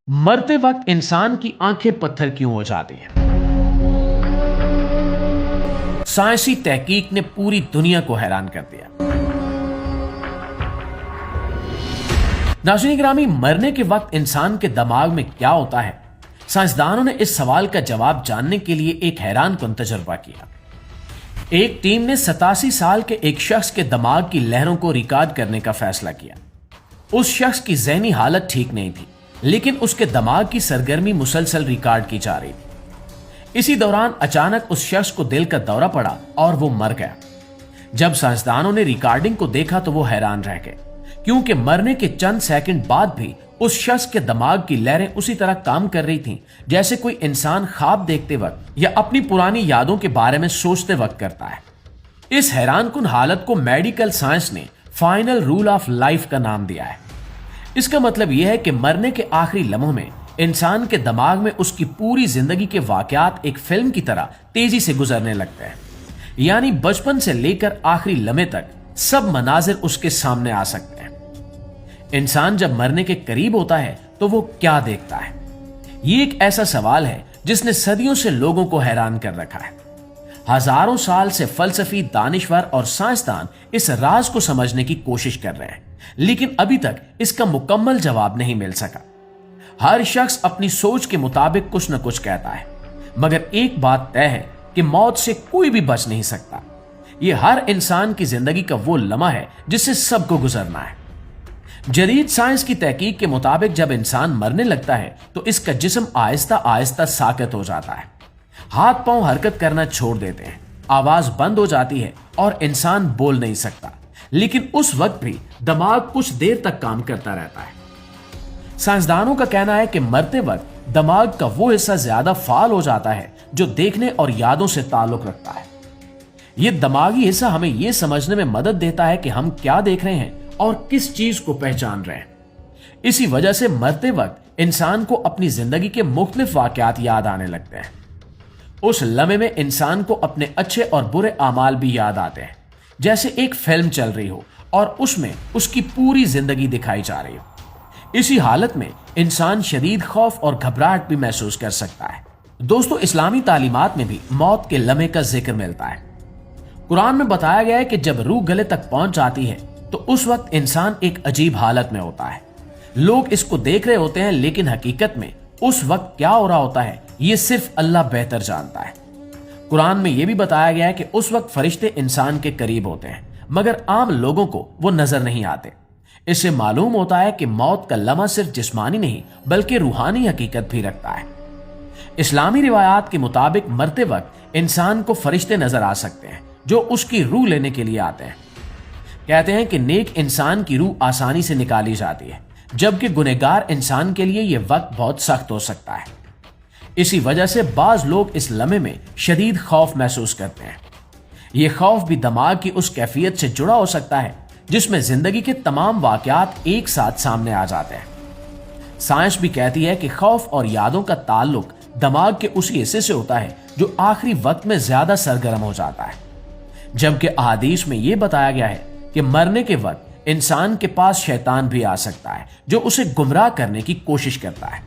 مرتے وقت انسان کی آنکھیں پتھر کیوں ہو جاتی ہیں؟ سائنسی تحقیق نے پوری دنیا کو حیران کر دیا۔ ناظرین گرامی، مرنے کے وقت انسان کے دماغ میں کیا ہوتا ہے؟ سائنسدانوں نے اس سوال کا جواب جاننے کے لیے ایک حیران کن تجربہ کیا۔ ایک ٹیم نے 87 سال کے ایک شخص کے دماغ کی لہروں کو ریکارڈ کرنے کا فیصلہ کیا۔ اس شخص کی ذہنی حالت ٹھیک نہیں تھی، لیکن اس کے دماغ کی سرگرمی مسلسل ریکارڈ کی جا رہی تھی۔ اسی دوران اچانک اس شخص کو دل کا دورہ پڑا اور وہ مر گیا۔ جب سائنسدانوں نے ریکارڈنگ کو دیکھا تو وہ حیران رہ گئے، کیونکہ مرنے کے چند سیکنڈ بعد بھی اس شخص کے دماغ کی لہریں اسی طرح کام کر رہی تھیں جیسے کوئی انسان خواب دیکھتے وقت یا اپنی پرانی یادوں کے بارے میں سوچتے وقت کرتا ہے۔ اس حیران کن حالت کو میڈیکل سائنس نے فائنل رول آف لائف کا نام دیا ہے۔ اس کا مطلب یہ ہے کہ مرنے کے آخری لمحوں میں انسان کے دماغ میں اس کی پوری زندگی کے واقعات ایک فلم کی طرح تیزی سے گزرنے لگتے ہیں، یعنی بچپن سے لے کر آخری لمحے تک سب مناظر اس کے سامنے آ سکتے ہیں۔ انسان جب مرنے کے قریب ہوتا ہے تو وہ کیا دیکھتا ہے؟ یہ ایک ایسا سوال ہے جس نے صدیوں سے لوگوں کو حیران کر رکھا ہے۔ ہزاروں سال سے فلسفی، دانشور اور سائنسدان اس راز کو سمجھنے کی کوشش کر رہے ہیں، لیکن ابھی تک اس کا مکمل جواب نہیں مل سکا۔ ہر شخص اپنی سوچ کے مطابق کچھ نہ کچھ کہتا ہے، مگر ایک بات طے ہے کہ موت سے کوئی بھی بچ نہیں سکتا۔ یہ ہر انسان کی زندگی کا وہ لمحہ ہے جس سے سب کو گزرنا ہے۔ جدید سائنس کی تحقیق کے مطابق جب انسان مرنے لگتا ہے تو اس کا جسم آہستہ آہستہ ساکت ہو جاتا ہے، ہاتھ پاؤں حرکت کرنا چھوڑ دیتے ہیں، آواز بند ہو جاتی ہے اور انسان بول نہیں سکتا، لیکن اس وقت بھی دماغ کچھ دیر تک کام کرتا رہتا ہے۔ سائنسدانوں کا کہنا ہے کہ مرتے وقت دماغ کا وہ حصہ زیادہ فعال ہو جاتا ہے جو دیکھنے اور یادوں سے تعلق رکھتا ہے۔ یہ دماغی حصہ ہمیں یہ سمجھنے میں مدد دیتا ہے کہ ہم کیا دیکھ رہے ہیں اور کس چیز کو پہچان رہے ہیں۔ اسی وجہ سے مرتے وقت انسان کو اپنی زندگی کے مختلف واقعات یاد آنے لگتے ہیں۔ اس لمحے میں انسان کو اپنے اچھے اور برے اعمال بھی یاد آتے ہیں، جیسے ایک فلم چل رہی ہو اور اس میں اس کی پوری زندگی دکھائی جا رہی ہو۔ اسی حالت میں انسان شدید خوف اور گھبراہٹ بھی محسوس کر سکتا ہے۔ دوستو، اسلامی تعلیمات میں بھی موت کے لمحے کا ذکر ملتا ہے۔ قرآن میں بتایا گیا ہے کہ جب روح گلے تک پہنچ جاتی ہے تو اس وقت انسان ایک عجیب حالت میں ہوتا ہے۔ لوگ اس کو دیکھ رہے ہوتے ہیں، لیکن حقیقت میں اس وقت کیا ہو رہا ہوتا ہے یہ صرف اللہ بہتر جانتا ہے۔ قرآن میں یہ بھی بتایا گیا ہے کہ اس وقت فرشتے انسان کے قریب ہوتے ہیں، مگر عام لوگوں کو وہ نظر نہیں آتے۔ اس سے معلوم ہوتا ہے کہ موت کا لمحہ صرف جسمانی نہیں بلکہ روحانی حقیقت بھی رکھتا ہے۔ اسلامی روایات کے مطابق مرتے وقت انسان کو فرشتے نظر آ سکتے ہیں جو اس کی روح لینے کے لیے آتے ہیں۔ کہتے ہیں کہ نیک انسان کی روح آسانی سے نکالی جاتی ہے، جبکہ گنہگار انسان کے لیے یہ وقت بہت سخت ہو سکتا ہے۔ اسی وجہ سے بعض لوگ اس لمحے میں شدید خوف محسوس کرتے ہیں۔ یہ خوف بھی دماغ کی اس کیفیت سے جڑا ہو سکتا ہے جس میں زندگی کے تمام واقعات ایک ساتھ سامنے آ جاتے ہیں۔ سائنس بھی کہتی ہے کہ خوف اور یادوں کا تعلق دماغ کے اسی حصے سے ہوتا ہے جو آخری وقت میں زیادہ سرگرم ہو جاتا ہے، جبکہ احادیث میں یہ بتایا گیا ہے کہ مرنے کے وقت انسان کے پاس شیطان بھی آ سکتا ہے جو اسے گمراہ کرنے کی کوشش کرتا ہے۔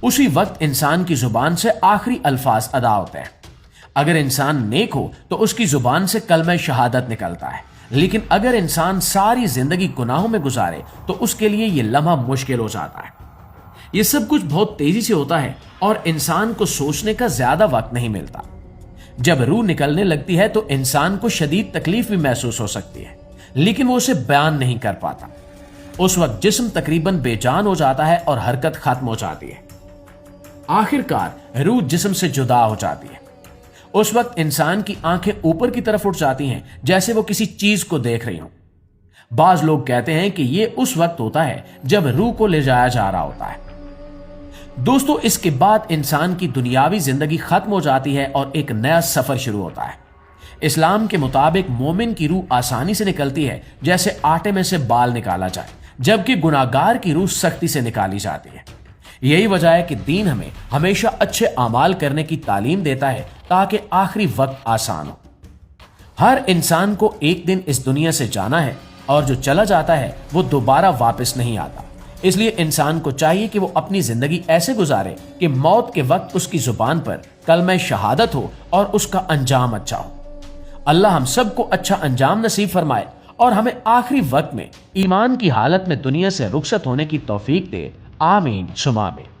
اسی وقت انسان کی زبان سے آخری الفاظ ادا ہوتے ہیں۔ اگر انسان نیک ہو تو اس کی زبان سے کلمہ شہادت نکلتا ہے، لیکن اگر انسان ساری زندگی گناہوں میں گزارے تو اس کے لیے یہ لمحہ مشکل ہو جاتا ہے۔ یہ سب کچھ بہت تیزی سے ہوتا ہے اور انسان کو سوچنے کا زیادہ وقت نہیں ملتا۔ جب روح نکلنے لگتی ہے تو انسان کو شدید تکلیف بھی محسوس ہو سکتی ہے، لیکن وہ اسے بیان نہیں کر پاتا۔ اس وقت جسم تقریباً بے جان ہو جاتا ہے اور حرکت ختم ہو جاتی ہے۔ آخر کار روح جسم سے جدا ہو جاتی ہے۔ اس وقت انسان کی آنکھیں اوپر کی طرف اٹھ جاتی ہیں جیسے وہ کسی چیز کو دیکھ رہی ہوں۔ بعض لوگ کہتے ہیں کہ یہ اس وقت ہوتا ہے جب روح کو لے جایا جا رہا ہوتا ہے۔ دوستو، اس کے بعد انسان کی دنیاوی زندگی ختم ہو جاتی ہے اور ایک نیا سفر شروع ہوتا ہے۔ اسلام کے مطابق مومن کی روح آسانی سے نکلتی ہے جیسے آٹے میں سے بال نکالا جائے، جبکہ گناہگار کی روح سختی سے نکالی جاتی ہے۔ یہی وجہ ہے کہ دین ہمیں ہمیشہ اچھے اعمال کرنے کی تعلیم دیتا ہے تاکہ آخری وقت آسان ہو۔ ہر انسان کو ایک دن اس دنیا سے جانا ہے اور جو چلا جاتا ہے وہ دوبارہ واپس نہیں آتا۔ اس لیے انسان کو چاہیے کہ وہ اپنی زندگی ایسے گزارے کہ موت کے وقت اس کی زبان پر کلمہ شہادت ہو اور اس کا انجام اچھا ہو۔ اللہ ہم سب کو اچھا انجام نصیب فرمائے اور ہمیں آخری وقت میں ایمان کی حالت میں دنیا سے رخصت ہونے کی توفیق دے، آمین ثم آمین۔